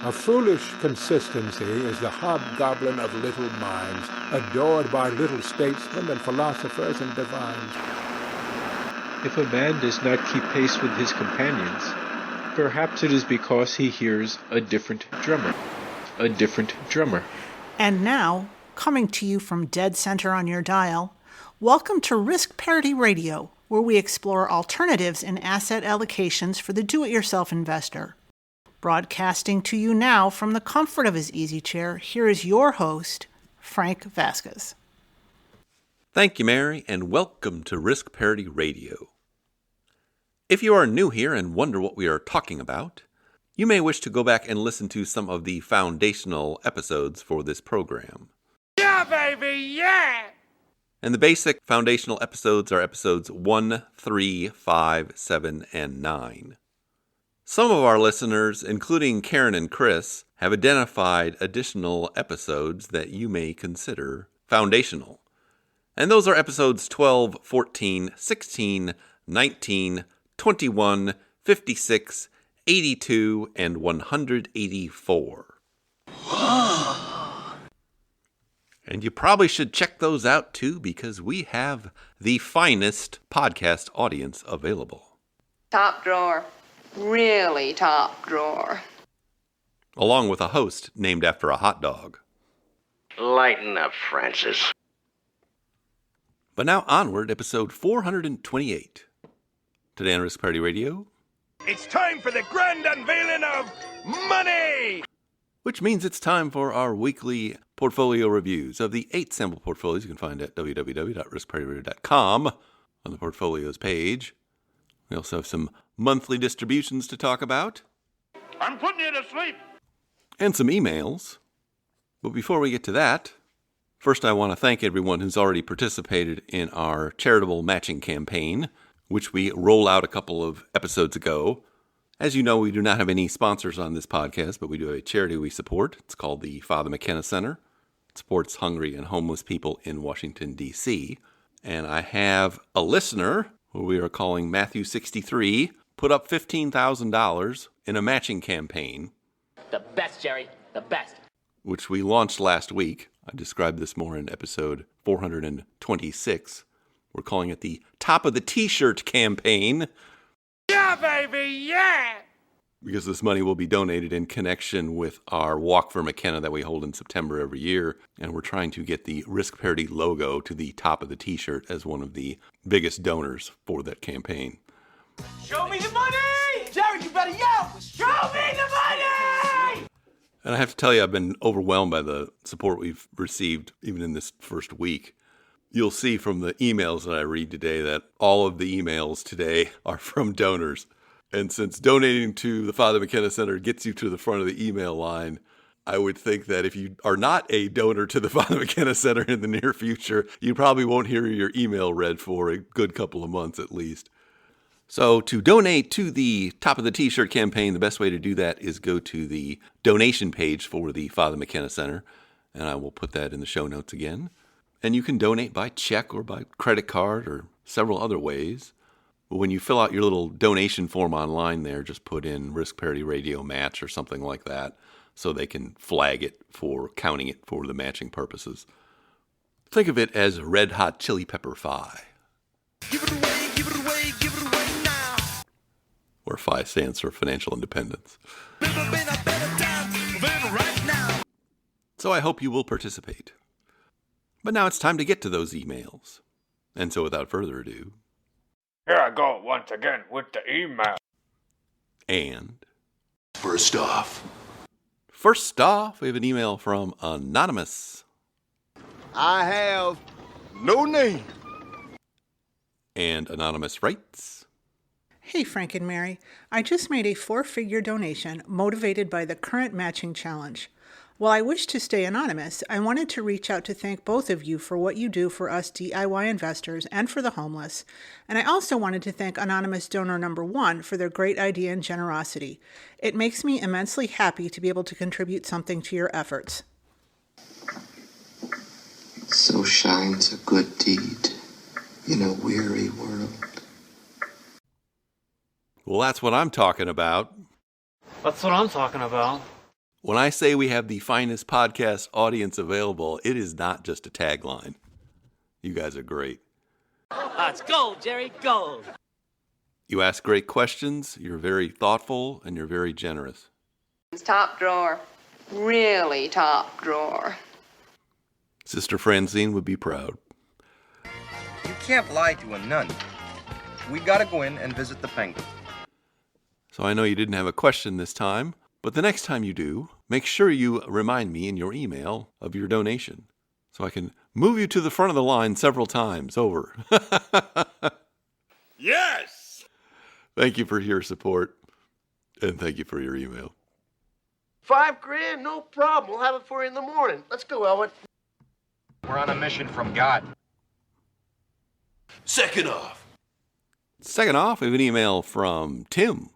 A foolish consistency is the hobgoblin of little minds, adored by little statesmen and philosophers and divines. If a man does not keep pace with his companions, perhaps it is because he hears a different drummer. A different drummer. And now, coming to you from dead center on your dial, welcome to Risk Parity Radio, where we explore alternatives in asset allocations for the do-it-yourself investor. Broadcasting to you now from the comfort of his easy chair, here is your host, Frank Vasquez. Thank you, Mary, and welcome to Risk Parity Radio. If you are new here and wonder what we are talking about, you may wish to go back and listen to some of the foundational episodes for this program. Yeah, baby, yeah! And the basic foundational episodes are episodes 1, 3, 5, 7, and 9. Some of our listeners, including Karen and Chris, have identified additional episodes that you may consider foundational. And those are episodes 12, 14, 16, 19, 21, 56, 82, and 184. And you probably should check those out too, because we have the finest podcast audience available. Top drawer. Really top drawer. Along with a host named after a hot dog. Lighten up, Francis. But now onward, episode 428. Today on Risk Parity Radio. It's time for the grand unveiling of money! Which means it's time for our weekly portfolio reviews of the 8 sample portfolios you can find at www.riskparityradio.com on the portfolios page. We also have some monthly distributions to talk about. I'm putting you to sleep! And some emails. But before we get to that, first I want to thank everyone who's already participated in our charitable matching campaign, which we rolled out a couple of episodes ago. As you know, we do not have any sponsors on this podcast, but we do have a charity we support. It's called the Father McKenna Center. It supports hungry and homeless people in Washington, D.C. And I have a listener, who we are calling Matthew 63, put up $15,000 in a matching campaign. The best, Jerry. The best. Which we launched last week. I described this more in episode 426. We're calling it the Top of the T-Shirt campaign. Yeah, baby, yeah! Because this money will be donated in connection with our Walk for McKenna that we hold in September every year. And we're trying to get the Risk Parity logo to the top of the T-shirt as one of the biggest donors for that campaign. Show me the money! Jerry, you better yell! Show me the money! And I have to tell you, I've been overwhelmed by the support we've received even in this first week. You'll see from the emails that I read today that all of the emails today are from donors. And since donating to the Father McKenna Center gets you to the front of the email line, I would think that if you are not a donor to the Father McKenna Center in the near future, you probably won't hear your email read for a good couple of months at least. So to donate to the Top of the T-Shirt campaign, the best way to do that is go to the donation page for the Father McKenna Center, and I will put that in the show notes again. And you can donate by check or by credit card or several other ways. But when you fill out your little donation form online there, just put in Risk Parity Radio Match or something like that so they can flag it for counting it for the matching purposes. Think of it as Red Hot Chili Pepper Fi. Give it away, give it away, give it away now! Where FI stands for financial independence. Never been a better time than right now! So I hope you will participate. But now it's time to get to those emails. And so without further ado... Here I go once again with the email. And... First off, we have an email from Anonymous. I have no name. And Anonymous writes... Hey, Frank and Mary. I just made a 4-figure donation motivated by the current matching challenge. While I wish to stay anonymous, I wanted to reach out to thank both of you for what you do for us DIY investors and for the homeless. And I also wanted to thank anonymous donor number 1 for their great idea and generosity. It makes me immensely happy to be able to contribute something to your efforts. So shines a good deed in a weary world. Well, that's what I'm talking about. That's what I'm talking about. When I say we have the finest podcast audience available, it is not just a tagline. You guys are great. It's gold, Jerry, gold. You ask great questions, you're very thoughtful, and you're very generous. Top drawer. Really top drawer. Sister Francine would be proud. You can't lie to a nun. We gotta go in and visit the penguin. So I know you didn't have a question this time, but the next time you do, make sure you remind me in your email of your donation so I can move you to the front of the line several times over. Yes! Thank you for your support, and thank you for your email. $5,000, no problem. We'll have it for you in the morning. Let's go, Elwood. We're on a mission from God. Second off, we have an email from Tim.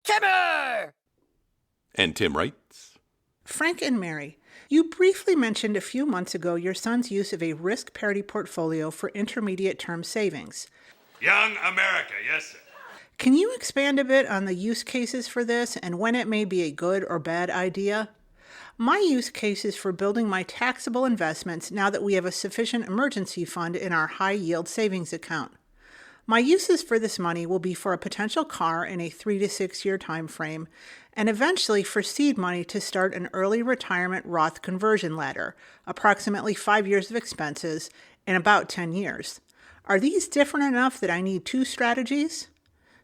Timmer! And Tim writes, Frank and Mary, you briefly mentioned a few months ago your son's use of a risk parity portfolio for intermediate term savings. Young America, yes, sir. Can you expand a bit on the use cases for this and when it may be a good or bad idea? My use case is for building my taxable investments now that we have a sufficient emergency fund in our high-yield savings account. My uses for this money will be for a potential car in a 3 to 6 year time frame, and eventually for seed money to start an early retirement Roth conversion ladder, approximately 5 years of expenses, in about 10 years. Are these different enough that I need two strategies?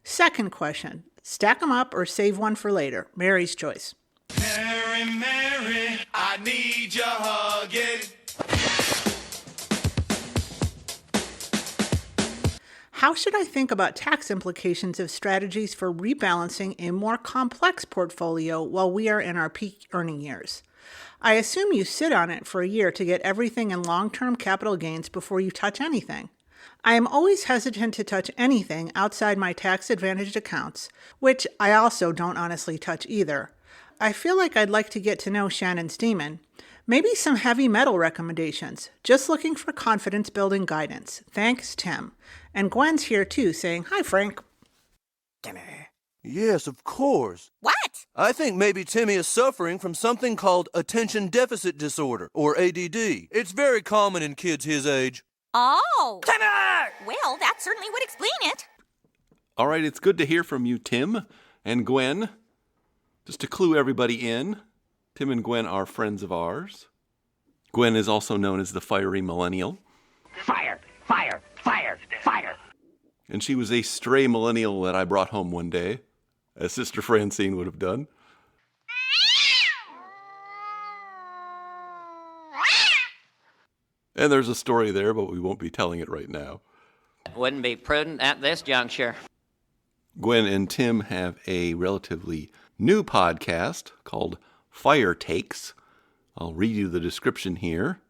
Second question, stack them up or save one for later. Mary's choice. Mary, Mary, I need your hugging. How should I think about tax implications of strategies for rebalancing a more complex portfolio while we are in our peak earning years? I assume you sit on it for a year to get everything in long-term capital gains before you touch anything. I am always hesitant to touch anything outside my tax-advantaged accounts, which I also don't honestly touch either. I feel like I'd like to get to know Shannon's demon. Maybe some heavy metal recommendations. Just looking for confidence-building guidance. Thanks, Tim. And Gwen's here too, saying, hi, Frank. Yes, of course. What? I think maybe Timmy is suffering from something called attention deficit disorder, or ADD. It's very common in kids his age. Oh. Timmer! Well, that certainly would explain it. All right, it's good to hear from you, Tim and Gwen. Just to clue everybody in, Tim and Gwen are friends of ours. Gwen is also known as the Fiery Millennial. Fire, fire, fire, fire. And she was a stray millennial that I brought home one day, as Sister Francine would have done. And there's a story there, but we won't be telling it right now. Wouldn't be prudent at this juncture. Gwen and Tim have a relatively new podcast called Fire Takes. I'll read you the description here.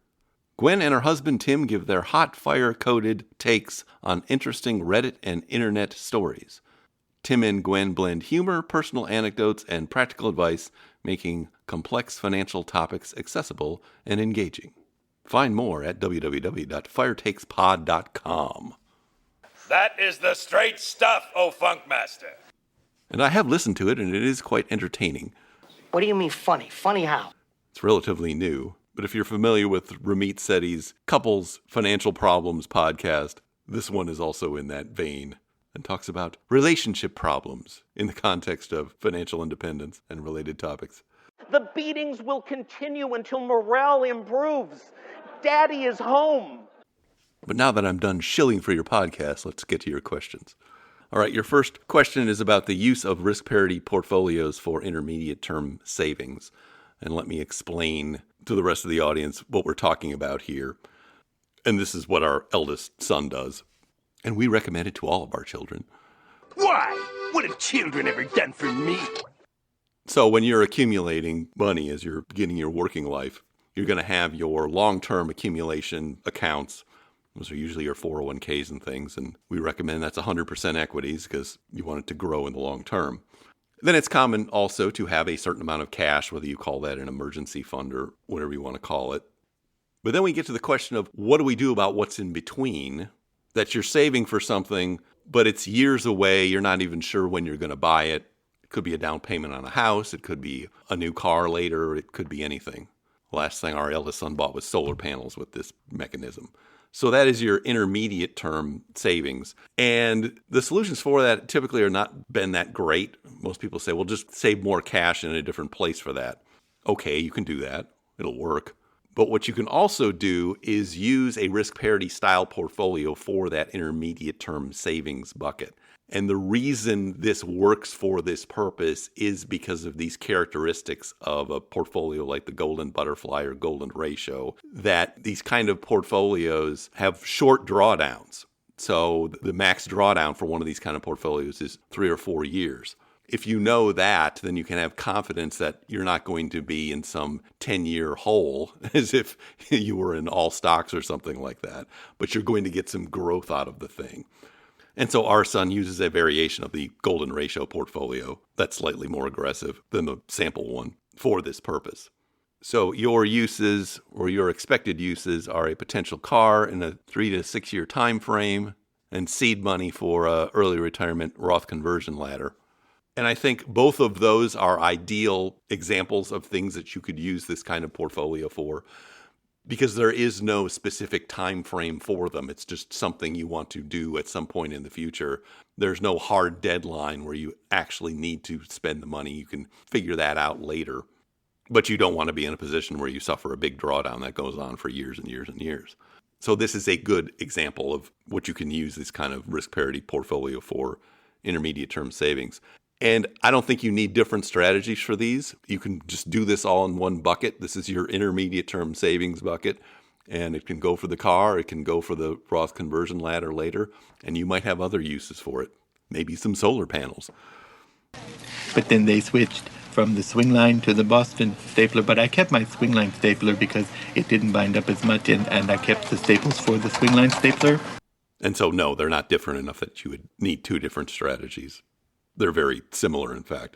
Gwen and her husband Tim give their hot fire-coated takes on interesting Reddit and internet stories. Tim and Gwen blend humor, personal anecdotes, and practical advice, making complex financial topics accessible and engaging. Find more at www.firetakespod.com. That is the straight stuff, oh Funkmaster. And I have listened to it, and it is quite entertaining. What do you mean funny? Funny how? It's relatively new, but if you're familiar with Ramit Sethi's Couples Financial Problems podcast, this one is also in that vein and talks about relationship problems in the context of financial independence and related topics. The beatings will continue until morale improves. Daddy is home. But now that I'm done shilling for your podcast, let's get to your questions. All right, your first question is about the use of risk parity portfolios for intermediate term savings. And let me explain to the rest of the audience what we're talking about here. And this is what our eldest son does. And we recommend it to all of our children. Why? What have children ever done for me? So when you're accumulating money as you're beginning your working life, you're going to have your long-term accumulation accounts. Those are usually your 401ks and things. And we recommend that's 100% equities because you want it to grow in the long term. Then it's common also to have a certain amount of cash, whether you call that an emergency fund or whatever you want to call it. But then we get to the question of what do we do about what's in between? That you're saving for something, but it's years away. You're not even sure when you're going to buy it. It could be a down payment on a house. It could be a new car later. It could be anything. The last thing our eldest son bought was solar panels with this mechanism. So that is your intermediate term savings. And the solutions for that typically are not been that great. Most people say, well, just save more cash in a different place for that. Okay, you can do that. It'll work. But what you can also do is use a risk parity style portfolio for that intermediate term savings bucket. And the reason this works for this purpose is because of these characteristics of a portfolio like the golden butterfly or golden ratio, that these kind of portfolios have short drawdowns. So the max drawdown for one of these kind of portfolios is 3 or 4 years. If you know that, then you can have confidence that you're not going to be in some 10-year hole as if you were in all stocks or something like that, but you're going to get some growth out of the thing. And so our son uses a variation of the golden ratio portfolio that's slightly more aggressive than the sample one for this purpose. So your uses or your expected uses are a potential car in a 3 to 6 year time frame and seed money for a early retirement Roth conversion ladder. And I think both of those are ideal examples of things that you could use this kind of portfolio for, because there is no specific time frame for them. It's just something you want to do at some point in the future. There's no hard deadline where you actually need to spend the money. You can figure that out later. But you don't want to be in a position where you suffer a big drawdown that goes on for years and years and years. So this is a good example of what you can use this kind of risk parity portfolio for intermediate term savings. And I don't think you need different strategies for these. You can just do this all in one bucket. This is your intermediate term savings bucket. And it can go for the car. It can go for the Roth conversion ladder later. And you might have other uses for it. Maybe some solar panels. But then they switched from the swing line to the Boston stapler. But I kept my swing line stapler because it didn't bind up as much. And I kept the staples for the swing line stapler. And so, no, they're not different enough that you would need two different strategies. They're very similar, in fact.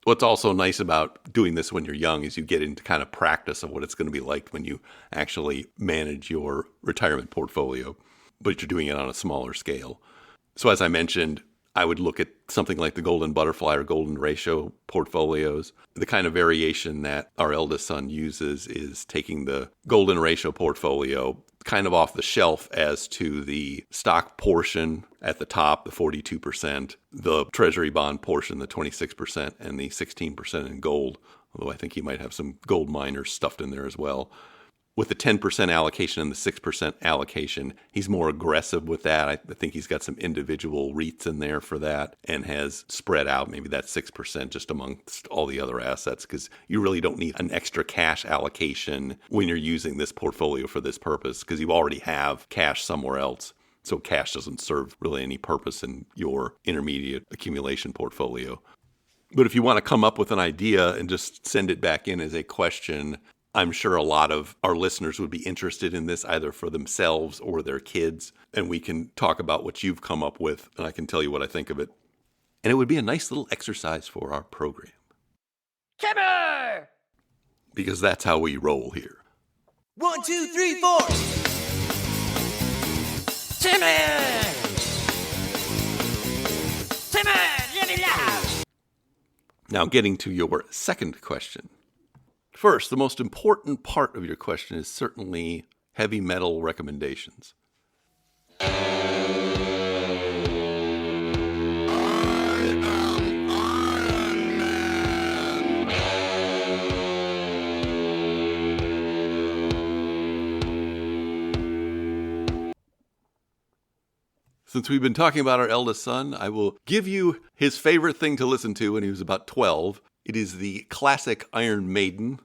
What's also nice about doing this when you're young is you get into kind of practice of what it's going to be like when you actually manage your retirement portfolio, but you're doing it on a smaller scale. So as I mentioned, I would look at something like the golden butterfly or golden ratio portfolios. The kind of variation that our eldest son uses is taking the golden ratio portfolio kind of off the shelf as to the stock portion at the top, the 42%, the treasury bond portion, the 26%, and the 16% in gold, although I think he might have some gold miners stuffed in there as well. With the 10% allocation and the 6% allocation, he's more aggressive with that. I think he's got some individual REITs in there for that and has spread out maybe that 6% just amongst all the other assets, because you really don't need an extra cash allocation when you're using this portfolio for this purpose, because you already have cash somewhere else. So cash doesn't serve really any purpose in your intermediate accumulation portfolio. But if you want to come up with an idea and just send it back in as a question, I'm sure a lot of our listeners would be interested in this either for themselves or their kids, and we can talk about what you've come up with, and I can tell you what I think of it. And it would be a nice little exercise for our program. Timber! Because that's how we roll here. 1, 2, 3, 4. Timmy! Timmy! Let me laugh! Now, getting to your second question. First, the most important part of your question is certainly heavy metal recommendations. Since we've been talking about our eldest son, I will give you his favorite thing to listen to when he was about 12. It is the classic Iron Maiden.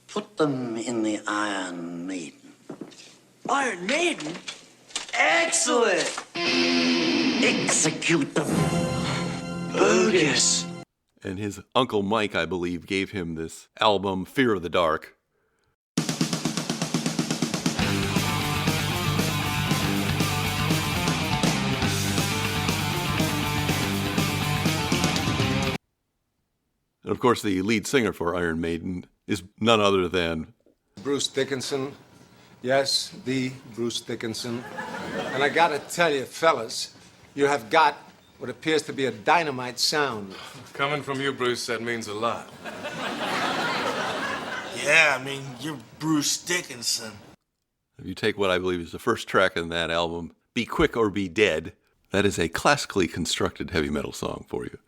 Put them in the Iron Maiden. Iron Maiden? Excellent! Execute them. Bogus. And his Uncle Mike, I believe, gave him this album, Fear of the Dark. And of course, the lead singer for Iron Maiden is none other than Bruce Dickinson. Yes, the Bruce Dickinson. And I gotta tell you, fellas, you have got what appears to be a dynamite sound. Coming from you, Bruce, that means a lot. Yeah, I mean, you're Bruce Dickinson. If you take what I believe is the first track in that album, Be Quick or Be Dead, that is a classically constructed heavy metal song for you.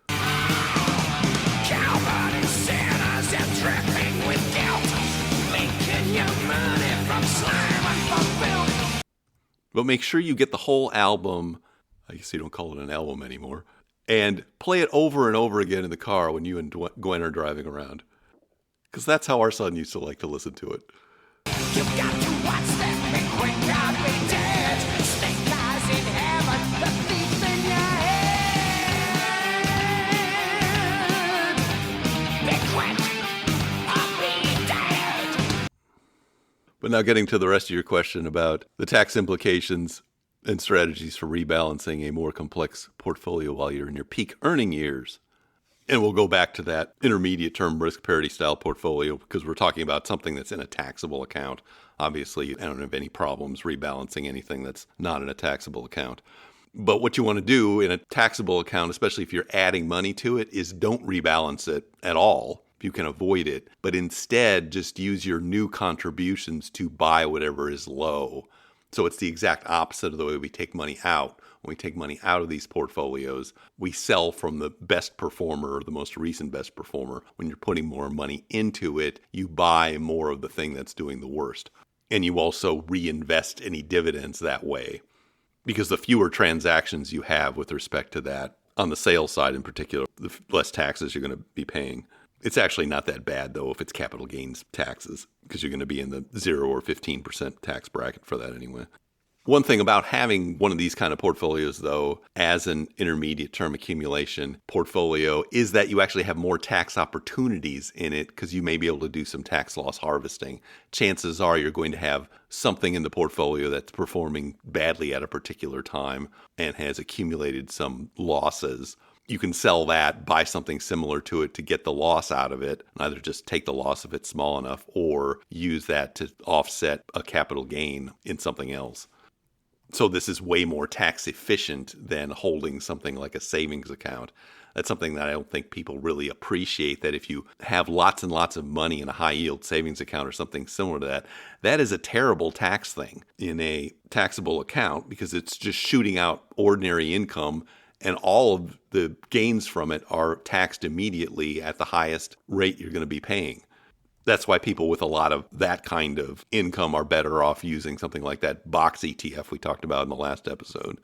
Calvin is sinners and dripping with guilt, making your money from slime and fulfilled. But make sure you get the whole album, I guess you don't call it an album anymore, and play it over and over again in the car when you and Gwen are driving around. Because that's how our son used to like to listen to it. You got to watch that, be quick or be dead. Snake eyes in heaven, the thief in your head. Be quick or be dead. But now getting to the rest of your question about the tax implications and strategies for rebalancing a more complex portfolio while you're in your peak earning years. And we'll go back to that intermediate term risk parity style portfolio because we're talking about something that's in a taxable account. Obviously, I don't have any problems rebalancing anything that's not in a taxable account. But what you want to do in a taxable account, especially if you're adding money to it, is don't rebalance it at all if you can avoid it. But instead, just use your new contributions to buy whatever is low. So it's the exact opposite of the way we take money out. When we take money out of these portfolios, we sell from the best performer or the most recent best performer. When you're putting more money into it, you buy more of the thing that's doing the worst. And you also reinvest any dividends that way. Because the fewer transactions you have with respect to that, on the sales side in particular, the less taxes you're going to be paying. It's actually not that bad, though, if it's capital gains taxes, because you're going to be in the 0 or 15% tax bracket for that anyway. One thing about having one of these kind of portfolios, though, as an intermediate term accumulation portfolio, is that you actually have more tax opportunities in it because you may be able to do some tax loss harvesting. Chances are you're going to have something in the portfolio that's performing badly at a particular time and has accumulated some losses. You can sell that, buy something similar to it to get the loss out of it, and either just take the loss if it's small enough or use that to offset a capital gain in something else. So this is way more tax efficient than holding something like a savings account. That's something that I don't think people really appreciate, that if you have lots and lots of money in a high yield savings account or something similar to that, that is a terrible tax thing in a taxable account because it's just shooting out ordinary income and all of the gains from it are taxed immediately at the highest rate you're going to be paying. That's why people with a lot of that kind of income are better off using something like that box ETF we talked about in the last episode.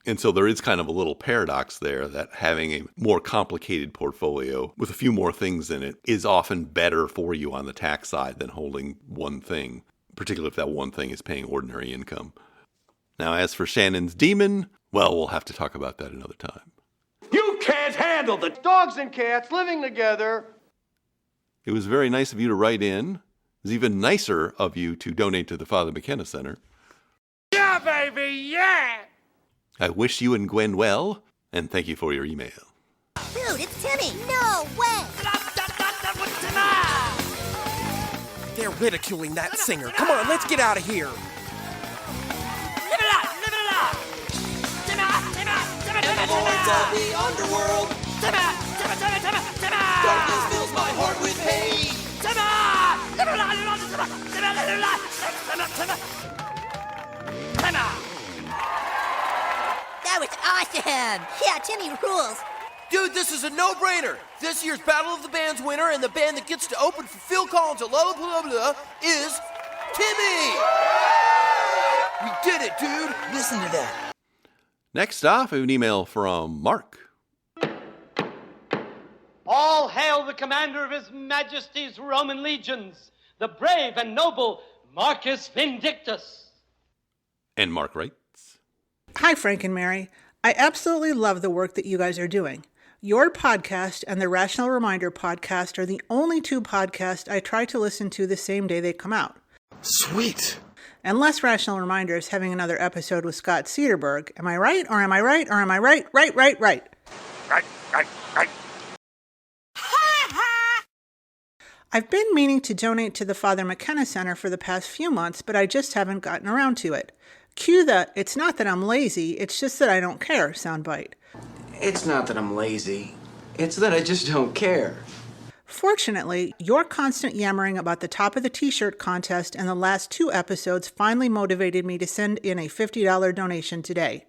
And so there is kind of a little paradox there that having a more complicated portfolio with a few more things in it is often better for you on the tax side than holding one thing, particularly if that one thing is paying ordinary income. Now, as for Shannon's demon, well, we'll have to talk about that another time. You can't handle the dogs and cats living together. It was very nice of you to write in. It was even nicer of you to donate to the Father McKenna Center. Yeah, baby, yeah! I wish you and Gwen well, and thank you for your email. Dude, it's Timmy! No way! They're ridiculing that singer. Come on, let's get out of here. Live it up! Live it up! And the lords of the underworld. Darkness fills my heart with hate. That was awesome! Yeah, Timmy rules. Dude, this is a no-brainer. This year's Battle of the Bands winner and the band that gets to open for Phil Collins at blah, blah, blah, blah, is Timmy! We did it, dude! Listen to that. Next off, I have an email from Mark. All hail the commander of His Majesty's Roman legions, the brave and noble Marcus Vindictus. And Mark writes, Hi, Frank and Mary. I absolutely love the work that you guys are doing. Your podcast and the Rational Reminder podcast are the only two podcasts I try to listen to the same day they come out. Sweet. Unless Rational Reminder is having another episode with Scott Cederberg. Am I right, or am I right, or am I right? Right. Right. I've been meaning to donate to the Father McKenna Center for the past few months, but I just haven't gotten around to it. Cue the "it's not that I'm lazy, it's just that I don't care" soundbite. It's not that I'm lazy. It's that I just don't care. Fortunately, your constant yammering about the top of the t-shirt contest in the last 2 episodes finally motivated me to send in a $50 donation today.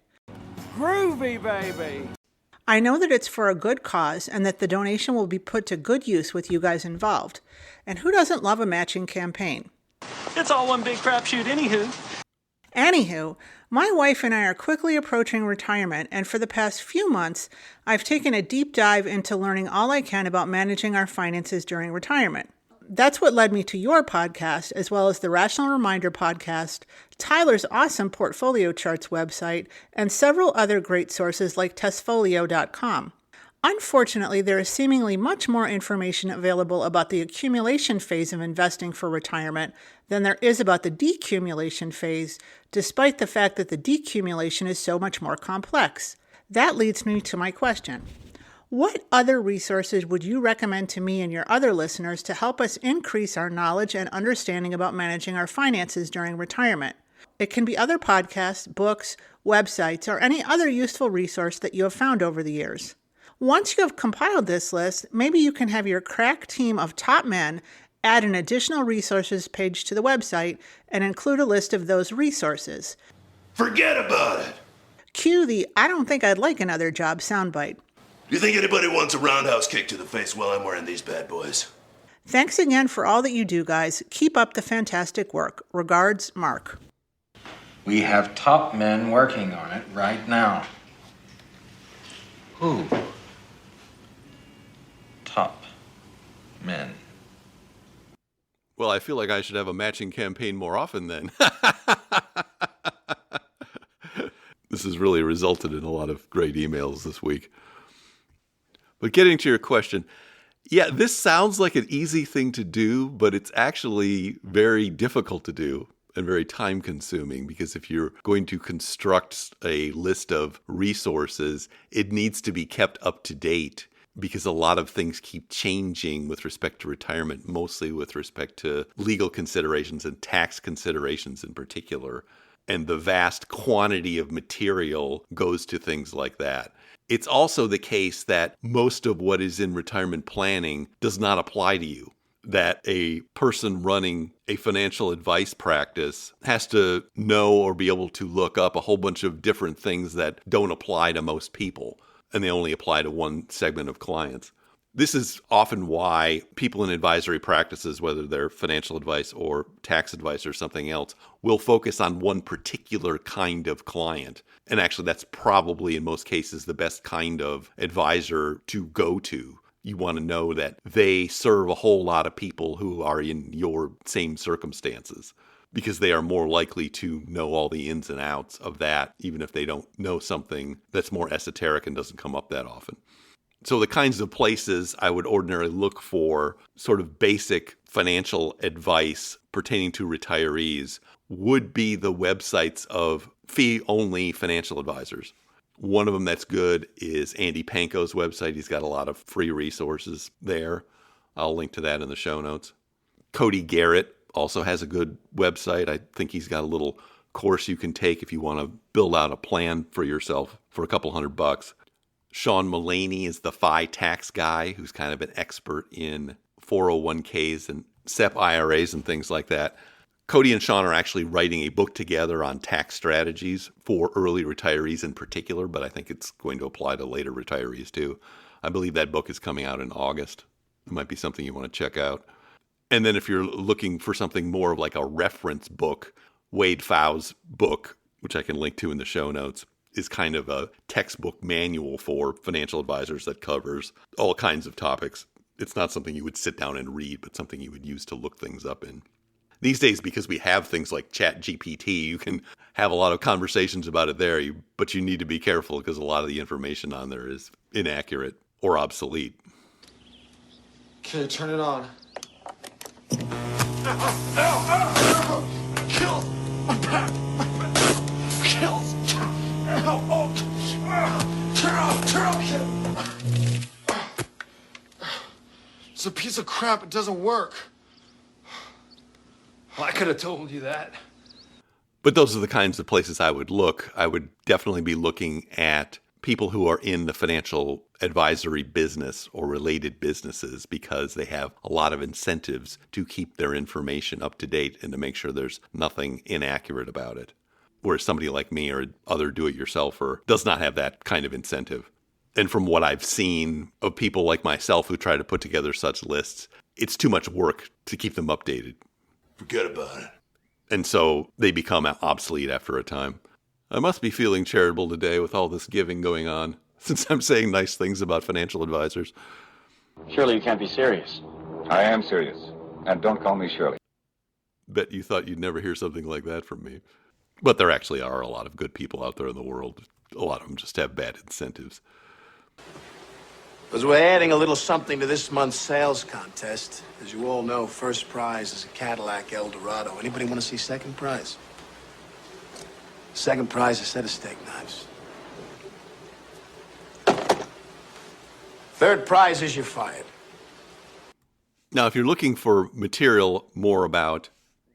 Groovy, baby! I know that it's for a good cause and that the donation will be put to good use with you guys involved. And who doesn't love a matching campaign? It's all one big crapshoot Anywho, my wife and I are quickly approaching retirement, and for the past few months, I've taken a deep dive into learning all I can about managing our finances during retirement. That's what led me to your podcast, as well as the Rational Reminder podcast, Tyler's awesome Portfolio Charts website, and several other great sources like Testfolio.com. Unfortunately, there is seemingly much more information available about the accumulation phase of investing for retirement than there is about the decumulation phase, despite the fact that the decumulation is so much more complex. That leads me to my question. What other resources would you recommend to me and your other listeners to help us increase our knowledge and understanding about managing our finances during retirement? It can be other podcasts, books, websites, or any other useful resource that you have found over the years. Once you have compiled this list, maybe you can have your crack team of top men add an additional resources page to the website and include a list of those resources. Forget about it. Cue the "I don't think I'd like another job" soundbite. You think anybody wants a roundhouse kick to the face while I'm wearing these bad boys? Thanks again for all that you do, guys. Keep up the fantastic work. Regards, Mark. We have top men working on it right now. Who? Top men. Well, I feel like I should have a matching campaign more often then. This has really resulted in a lot of great emails this week. But getting to your question, yeah, this sounds like an easy thing to do, but it's actually very difficult to do and very time consuming, because if you're going to construct a list of resources, it needs to be kept up to date, because a lot of things keep changing with respect to retirement, mostly with respect to legal considerations and tax considerations in particular. And the vast quantity of material goes to things like that. It's also the case that most of what is in retirement planning does not apply to you. That a person running a financial advice practice has to know or be able to look up a whole bunch of different things that don't apply to most people, and they only apply to one segment of clients. This is often why people in advisory practices, whether they're financial advice or tax advice or something else, will focus on one particular kind of client. And actually, that's probably in most cases the best kind of advisor to go to. You want to know that they serve a whole lot of people who are in your same circumstances, because they are more likely to know all the ins and outs of that, even if they don't know something that's more esoteric and doesn't come up that often. So the kinds of places I would ordinarily look for sort of basic financial advice pertaining to retirees would be the websites of fee-only financial advisors. One of them that's good is Andy Panko's website. He's got a lot of free resources there. I'll link to that in the show notes. Cody Garrett also has a good website. I think he's got a little course you can take if you want to build out a plan for yourself for a couple $100. Sean Mullaney is the FI tax guy, who's kind of an expert in 401ks and SEP IRAs and things like that. Cody and Sean are actually writing a book together on tax strategies for early retirees in particular, but I think it's going to apply to later retirees too. I believe that book is coming out in August. It might be something you want to check out. And then if you're looking for something more of like a reference book, Wade Pfau's book, which I can link to in the show notes, is kind of a textbook manual for financial advisors that covers all kinds of topics. It's not something you would sit down and read, but something you would use to look things up in. These days, because we have things like ChatGPT, you can have a lot of conversations about it there, but you need to be careful because a lot of the information on there is inaccurate or obsolete. Okay, turn it on. Kill! I'm back! Kill! Turn off! It's a piece of crap. It doesn't work. Well, I could have told you that. But those are the kinds of places I would look. I would definitely be looking at people who are in the financial advisory business or related businesses because they have a lot of incentives to keep their information up to date and to make sure there's nothing inaccurate about it. Whereas somebody like me or other do-it-yourselfer does not have that kind of incentive. And from what I've seen of people like myself who try to put together such lists, it's too much work to keep them updated. Forget about it. And so they become obsolete after a time. I must be feeling charitable today with all this giving going on, since I'm saying nice things about financial advisors. Surely you can't be serious. I am serious. And don't call me Shirley. Bet you thought you'd never hear something like that from me. But there actually are a lot of good people out there in the world. A lot of them just have bad incentives. Because we're adding a little something to this month's sales contest. As you all know, first prize is a Cadillac Eldorado. Anybody want to see second prize? Second prize is a set of steak knives. Third prize is you're fired. Now, if you're looking for material more about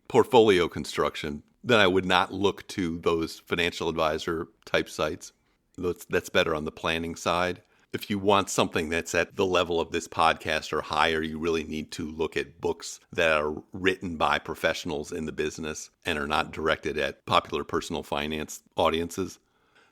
portfolio construction, then I would not look to those financial advisor type sites. That's better on the planning side. If you want something that's at the level of this podcast or higher, you really need to look at books that are written by professionals in the business and are not directed at popular personal finance audiences.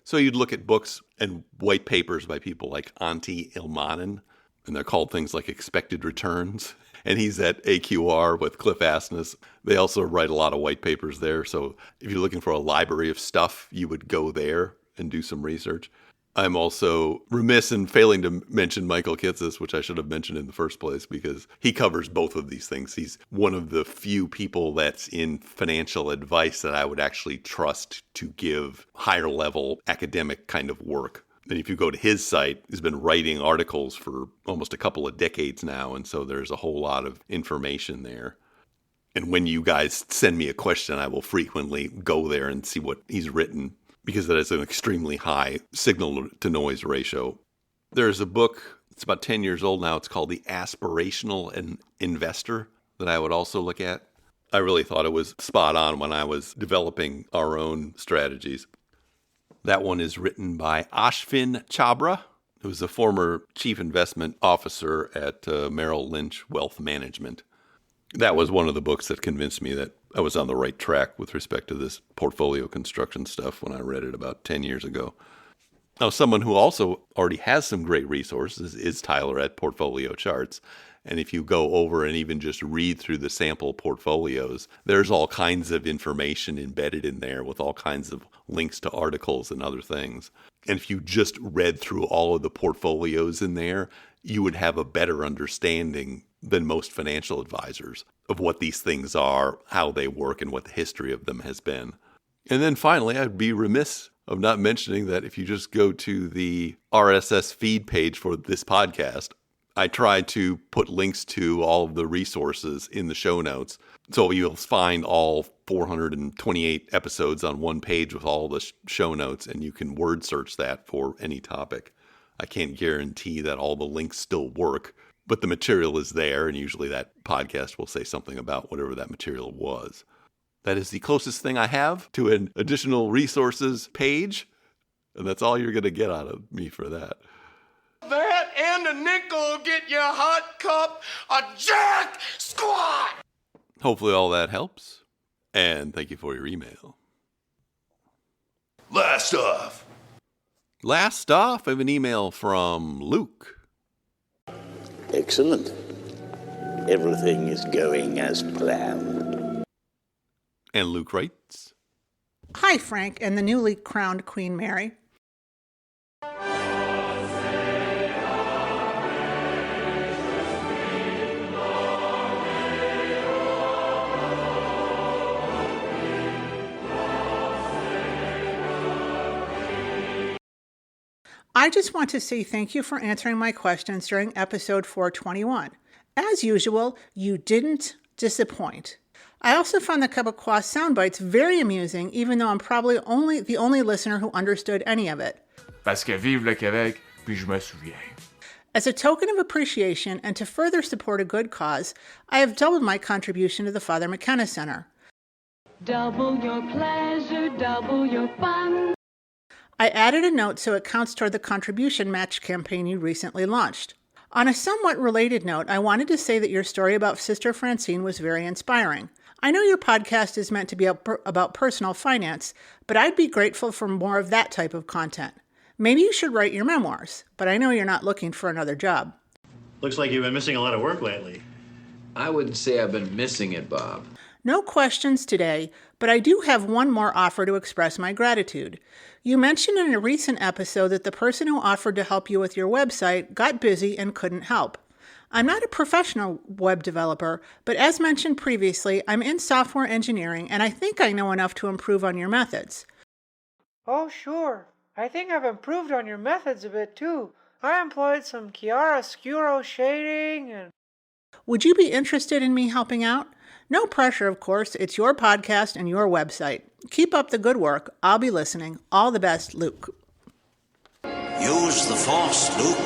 So you'd look at books and white papers by people like Antti Ilmanen, and they're called things like Expected Returns. And he's at AQR with Cliff Asness. They also write a lot of white papers there. So if you're looking for a library of stuff, you would go there and do some research. I'm also remiss in failing to mention Michael Kitces, which I should have mentioned in the first place, because he covers both of these things. He's one of the few people that's in financial advice that I would actually trust to give higher level academic kind of work. And if you go to his site, he's been writing articles for almost a couple of decades now, and so there's a whole lot of information there. And when you guys send me a question, I will frequently go there and see what he's written, because that is an extremely high signal-to-noise ratio. There's a book, it's about 10 years old now, it's called The Aspirational Investor, that I would also look at. I really thought it was spot on when I was developing our own strategies. That one is written by Ashvin Chabra, who's a former chief investment officer at Merrill Lynch Wealth Management. That was one of the books that convinced me that I was on the right track with respect to this portfolio construction stuff when I read it about 10 years ago. Now, someone who also already has some great resources is Tyler at Portfolio Charts. And if you go over and even just read through the sample portfolios, there's all kinds of information embedded in there with all kinds of links to articles and other things. And if you just read through all of the portfolios in there, you would have a better understanding than most financial advisors of what these things are, how they work, and what the history of them has been. And then finally, I'd be remiss of not mentioning that if you just go to the RSS feed page for this podcast, I try to put links to all of the resources in the show notes. So you'll find all 428 episodes on one page with all the show notes, and you can word search that for any topic. I can't guarantee that all the links still work, but the material is there, and usually that podcast will say something about whatever that material was. That is the closest thing I have to an additional resources page, and that's all you're going to get out of me for that. That and a nickel get you a hot cup of jack squat. Hopefully all that helps, and thank you for your email. Last off, I have an email from Luke. Excellent. Everything is going as planned. And Luke writes, Hi, Frank and the newly crowned Queen Mary. I just want to say thank you for answering my questions during episode 421. As usual, you didn't disappoint. I also found the Quebecois soundbites very amusing, even though I'm probably the only listener who understood any of it. Parce que vive le Québec, puis je me souviens. As a token of appreciation and to further support a good cause, I have doubled my contribution to the Father McKenna Center. Double your pleasure, double your fun. I added a note so it counts toward the contribution match campaign you recently launched. On a somewhat related note, I wanted to say that your story about Sister Francine was very inspiring. I know your podcast is meant to be about personal finance, but I'd be grateful for more of that type of content. Maybe you should write your memoirs, but I know you're not looking for another job. Looks like you've been missing a lot of work lately. I wouldn't say I've been missing it, Bob. No questions today, but I do have one more offer to express my gratitude. You mentioned in a recent episode that the person who offered to help you with your website got busy and couldn't help. I'm not a professional web developer, but as mentioned previously, I'm in software engineering and I think I know enough to improve on your methods. Oh, sure. I think I've improved on your methods a bit too. I employed some chiaroscuro shading and... Would you be interested in me helping out? No pressure, of course. It's your podcast and your website. Keep up the good work. I'll be listening. All the best, Luke. Use the Force, Luke.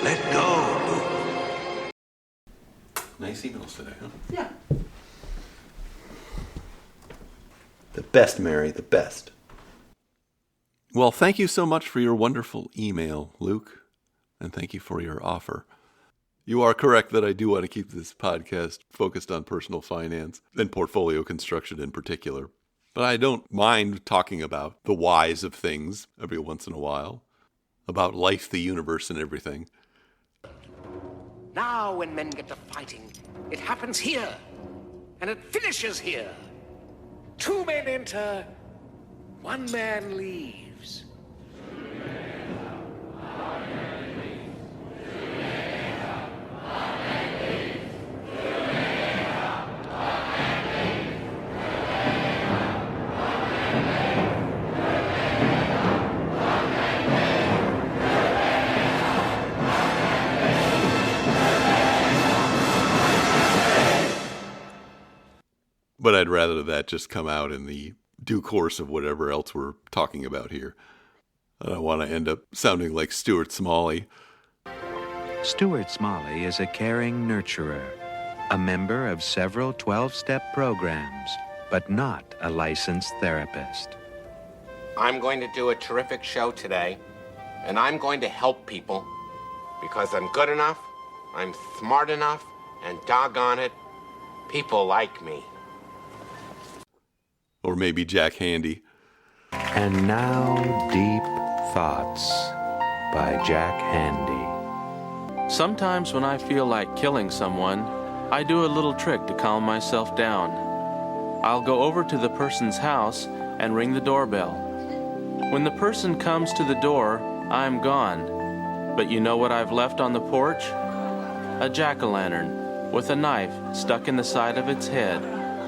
Let go, Luke. Nice emails today, huh? Yeah. The best, Mary, the best. Well, thank you so much for your wonderful email, Luke. And thank you for your offer. You are correct that I do want to keep this podcast focused on personal finance and portfolio construction in particular. But I don't mind talking about the whys of things every once in a while, about life, the universe, and everything. Now when men get to fighting, it happens here, and it finishes here. 2 men enter, 1 man leaves. But I'd rather that just come out in the due course of whatever else we're talking about here. I don't want to end up sounding like Stuart Smalley. Stuart Smalley is a caring nurturer, a member of several 12-step programs, but not a licensed therapist. I'm going to do a terrific show today, and I'm going to help people because I'm good enough, I'm smart enough, and doggone it, people like me. Or maybe Jack Handy. And now, Deep Thoughts by Jack Handy. Sometimes when I feel like killing someone, I do a little trick to calm myself down. I'll go over to the person's house and ring the doorbell. When the person comes to the door, I'm gone. But you know what I've left on the porch? A jack-o'-lantern with a knife stuck in the side of its head,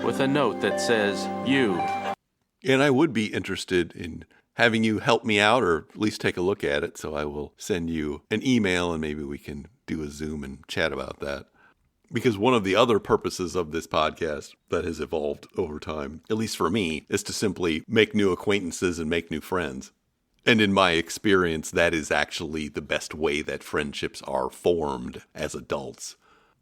with a note that says, "You." And I would be interested in having you help me out, or at least take a look at it, so I will send you an email and maybe we can do a Zoom and chat about that. Because one of the other purposes of this podcast that has evolved over time, at least for me, is to simply make new acquaintances and make new friends. And in my experience, that is actually the best way that friendships are formed as adults.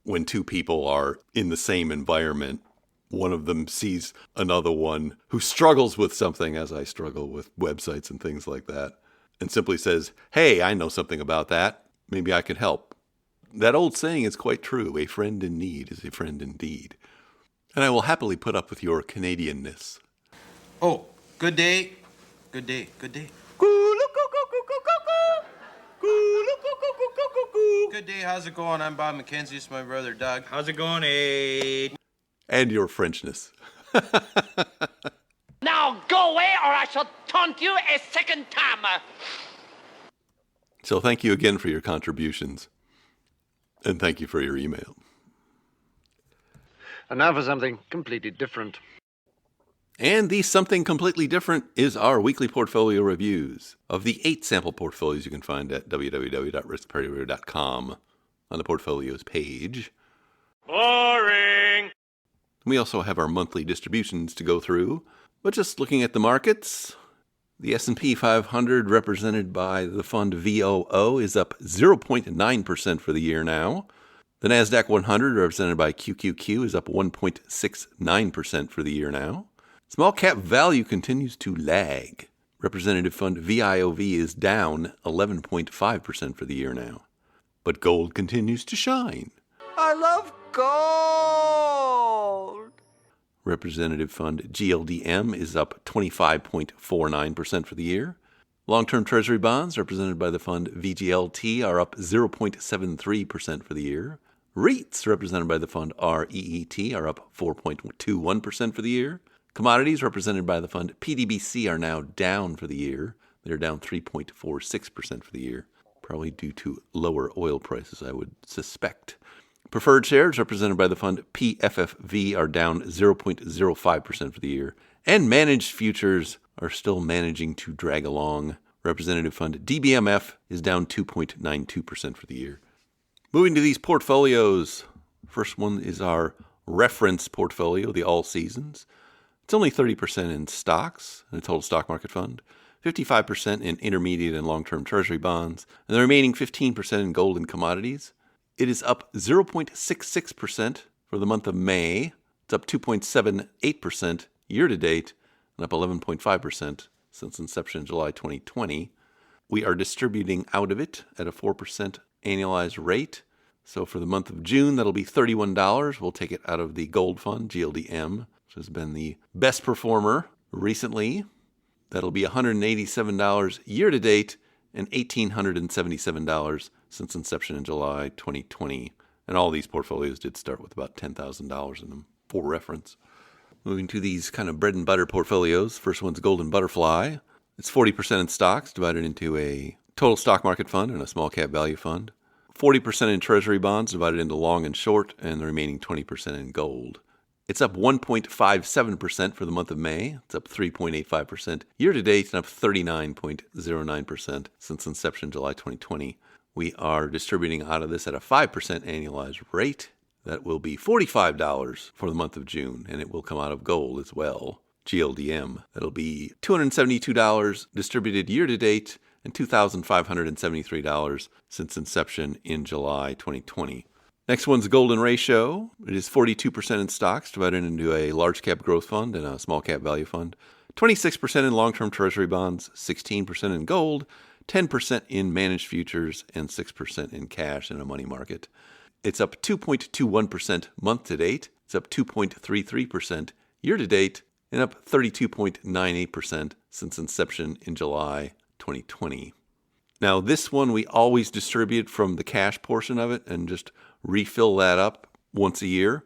When 2 people are in the same environment, one of them sees another one who struggles with something, as I struggle with websites and things like that, and simply says, "Hey, I know something about that. Maybe I can help." That old saying is quite true. A friend in need is a friend indeed. And I will happily put up with your Canadianness. Oh, good day. Good day. Good day. Good day. How's it going? I'm Bob McKenzie. It's my brother Doug. How's it going, Aid? And your Frenchness. Now go away or I shall taunt you a second time. So thank you again for your contributions. And thank you for your email. And now for something completely different. And the something completely different is our weekly portfolio reviews of the 8 sample portfolios you can find at www.riskpartyradio.com on the portfolios page. Boring! We also have our monthly distributions to go through. But just looking at the markets, the S&P 500, represented by the fund VOO, is up 0.9% for the year now. The NASDAQ 100, represented by QQQ, is up 1.69% for the year now. Small cap value continues to lag. Representative fund VIOV is down 11.5% for the year now. But gold continues to shine. I love gold. Representative fund GLDM is up 25.49% for the year. Long-term Treasury bonds, represented by the fund VGLT, are up 0.73% for the year. REITs, represented by the fund REET, are up 4.21% for the year. Commodities, represented by the fund PDBC, are now down for the year. They're down 3.46% for the year, probably due to lower oil prices, I would suspect. Preferred shares, represented by the fund PFFV, are down 0.05% for the year. And managed futures are still managing to drag along. Representative fund DBMF is down 2.92% for the year. Moving to these portfolios, first one is our reference portfolio, the All Seasons. It's only 30% in stocks in a total stock market fund, 55% in intermediate and long-term Treasury bonds, and the remaining 15% in gold and commodities. It is up 0.66% for the month of May. It's up 2.78% year-to-date, and up 11.5% since inception in July 2020. We are distributing out of it at a 4% annualized rate. So for the month of June, that'll be $31. We'll take it out of the gold fund, GLDM, which has been the best performer recently. That'll be $187 year-to-date and $1,877 since inception in July 2020. And all these portfolios did start with about $10,000 in them for reference. Moving to these kind of bread and butter portfolios. First one's Golden Butterfly. It's 40% in stocks, divided into a total stock market fund and a small cap value fund. 40% in Treasury bonds, divided into long and short, and the remaining 20% in gold. It's up 1.57% for the month of May. It's up 3.85% year-to-date, and up 39.09% since inception July 2020. We are distributing out of this at a 5% annualized rate. That will be $45 for the month of June, and it will come out of gold as well, GLDM. That'll be $272 distributed year-to-date and $2,573 since inception in July 2020. Next one's Golden Ratio. It is 42% in stocks, divided into a large cap growth fund and a small cap value fund. 26% in long-term Treasury bonds, 16% in gold, 10% in managed futures, and 6% in cash in a money market. It's up 2.21% month-to-date. It's up 2.33% year-to-date, and up 32.98% since inception in July 2020. Now, this one we always distribute from the cash portion of it and just refill that up once a year.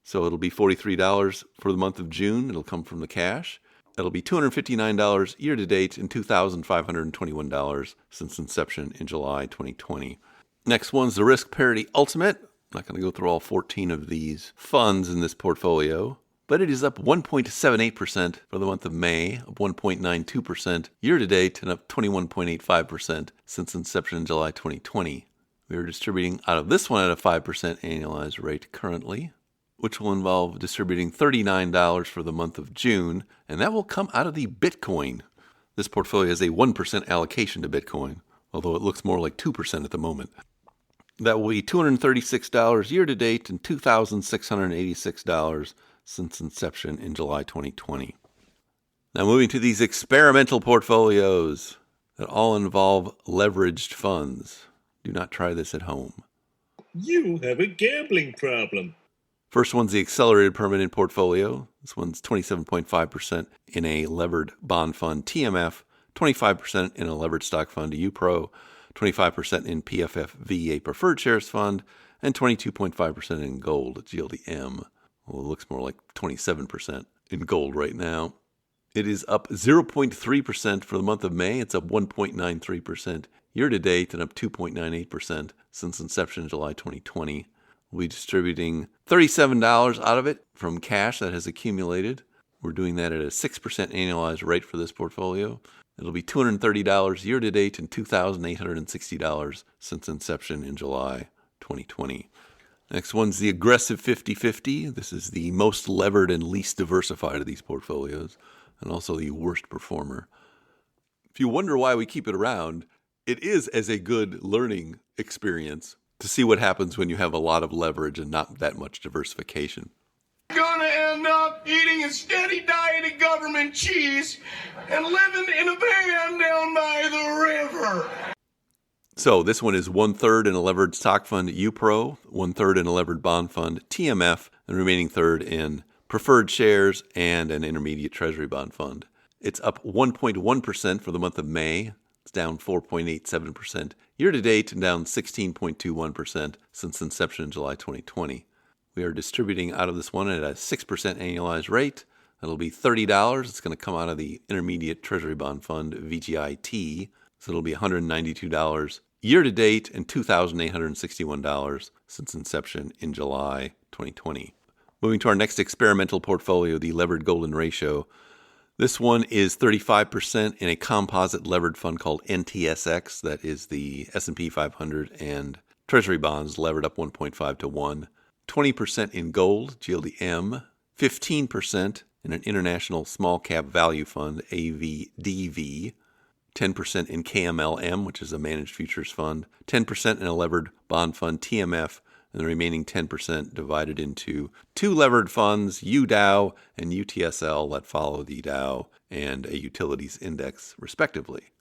So it'll be $43 for the month of June. It'll come from the cash. It'll be $259 year-to-date and $2,521 since inception in July 2020. Next one's the Risk Parity Ultimate. I'm not going to go through all 14 of these funds in this portfolio, but it is up 1.78% for the month of May, up 1.92% year-to-date, and up 21.85% since inception in July 2020. We are distributing out of this one at a 5% annualized rate currently, which will involve distributing $39 for the month of June, and that will come out of the Bitcoin. This portfolio has a 1% allocation to Bitcoin, although it looks more like 2% at the moment. That will be $236 year-to-date and $2,686 since inception in July 2020. Now moving to these experimental portfolios that all involve leveraged funds. Do not try this at home. You have a gambling problem. First one's the Accelerated Permanent Portfolio. This one's 27.5% in a levered bond fund, TMF, 25% in a levered stock fund, UPRO, 25% in PFFV, a preferred shares fund, and 22.5% in gold, GLDM. Well, it looks more like 27% in gold right now. It is up 0.3% for the month of May. It's up 1.93% year-to-date and up 2.98% since inception in July 2020. We'll be distributing $37 out of it from cash that has accumulated. We're doing that at a 6% annualized rate for this portfolio. It'll be $230 year-to-date and $2,860 since inception in July 2020. Next one's the Aggressive 50-50. This is the most levered and least diversified of these portfolios, and also the worst performer. If you wonder why we keep it around, it is as a good learning experience. to see what happens when you have a lot of leverage and not that much diversification. Gonna end up eating a steady diet of government cheese and living in a van down by the river. So this one is 1/3 in a levered stock fund UPRO, 1/3 in a levered bond fund TMF, and remaining third in preferred shares and an intermediate treasury bond fund. It's up 1.1% for the month of May. It's down 4.87% year to date and down 16.21% since inception in July 2020. We are distributing out of this one at a 6% annualized rate. That'll be $30. It's going to come out of the intermediate treasury bond fund VGIT. So it'll be $192 year to date and $2,861 since inception in July 2020. Moving to our next experimental portfolio, the levered golden ratio. This one is 35% in a composite levered fund called NTSX. That is the S&P 500 and treasury bonds levered up 1.5 to 1. 20% in gold, GLDM. 15% in an international small cap value fund, AVDV. 10% in KMLM, which is a managed futures fund. 10% in a levered bond fund, TMF. And the remaining 10% divided into two levered funds, UDOW and UTSL, that follow the Dow and a utilities index, respectively.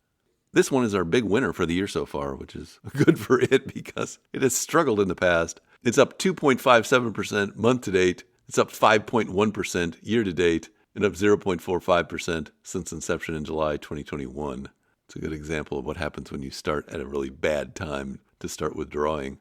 This one is our big winner for the year so far, which is good for it because it has struggled in the past. It's up 2.57% month to date. It's up 5.1% year to date and up 0.45% since inception in July 2021. It's a good example of what happens when you start at a really bad time to start withdrawing.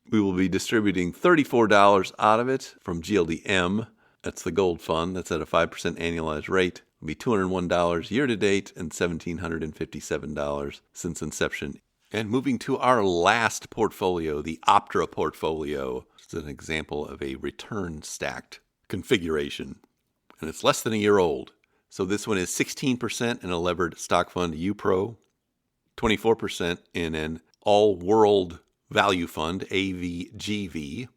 We will be distributing $34 out of it from GLDM. That's the gold fund. That's at a 5% annualized rate. It'll be $201 year to date and $1,757 since inception. And moving to our last portfolio, the Optra portfolio. It's an example of a return stacked configuration. And it's less than a year old. So this one is 16% in a levered stock fund UPRO, 24% in an all-world value fund, AVGV,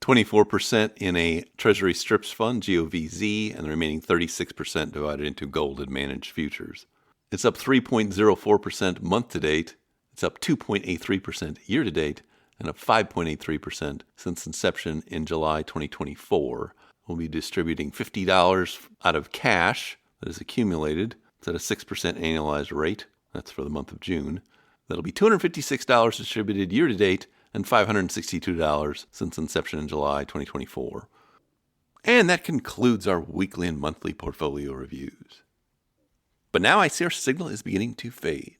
24% in a Treasury Strips fund, GOVZ, and the remaining 36% divided into gold and managed futures. It's up 3.04% month to date. It's up 2.83% year to date, and up 5.83% since inception in July 2024. We'll be distributing $50 out of cash that is accumulated. It's at a 6% annualized rate. That's for the month of June. That'll be $256 distributed year to date and $562 since inception in July 2024. And that concludes our weekly and monthly portfolio reviews. But now I see our signal is beginning to fade.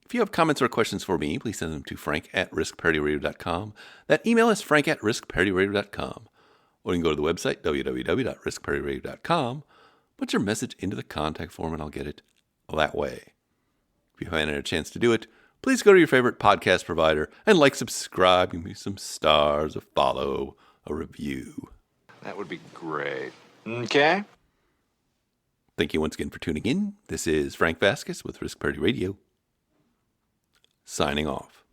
If you have comments or questions for me, please send them to frank@riskparityradio.com. That email is frank@riskparityradio.com. Or you can go to the website, www.riskparityradio.com, put your message into the contact form, and I'll get it that way. If you haven't had a chance to do it, please go to your favorite podcast provider and subscribe, give me some stars, a follow, a review. That would be great. Okay. Thank you once again for tuning in. This is Frank Vasquez with Risk Parity Radio, signing off.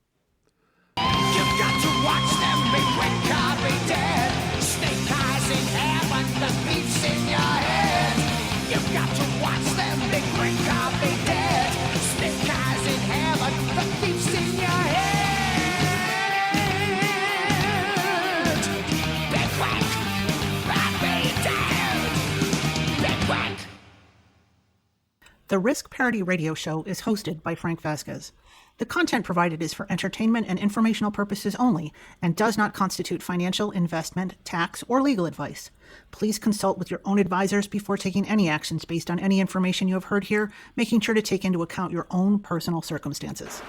You've got to watch them big red car be dead. Snake eyes in heaven, the beef's in your head. You've got to watch them big red car be dead. Snake eyes in heaven, the beef's in your head. Big whack, I'll be dead. Big whack. The Risk Parity Radio Show is hosted by Frank Vasquez. The content provided is for entertainment and informational purposes only and does not constitute financial, investment, tax, or legal advice. Please consult with your own advisors before taking any actions based on any information you have heard here, making sure to take into account your own personal circumstances.